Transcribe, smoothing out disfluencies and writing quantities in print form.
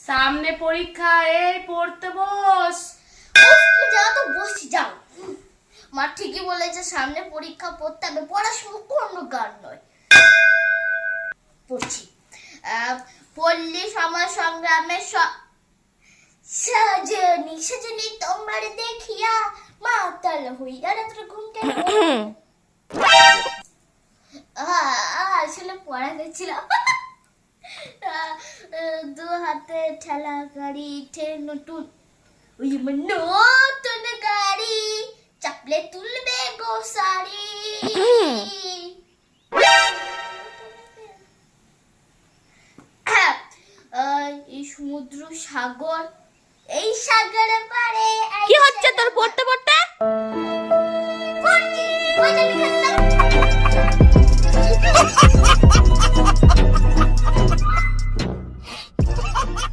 সামনে পরীক্ষা, এই পড়তে বস। যাও তো বসি যাও। মা ঠিকই বলেছে সামনে পরীক্ষা, পড়তে হবে। পড়াশোনা কোনো গান নয়। পড়ছি। পল্লী সমাজ সংগ্রামের সজনী সজনী তোমার দেখিয়া মাতাল হইয়া রাত্র ঘুম কেন। আসলে পড়া গেছিলাম। দু হাতে ঠেলা গাড়ি নতুন, ওই নতুন গাড়ি চাপলে তুলবে গো সারি। এই সমুদ্র সাগর, এই সাগরে পারে কি হচ্ছে তোর পড়তে পড়তে? পড়ছি, ওই যে আমি খেলতাম।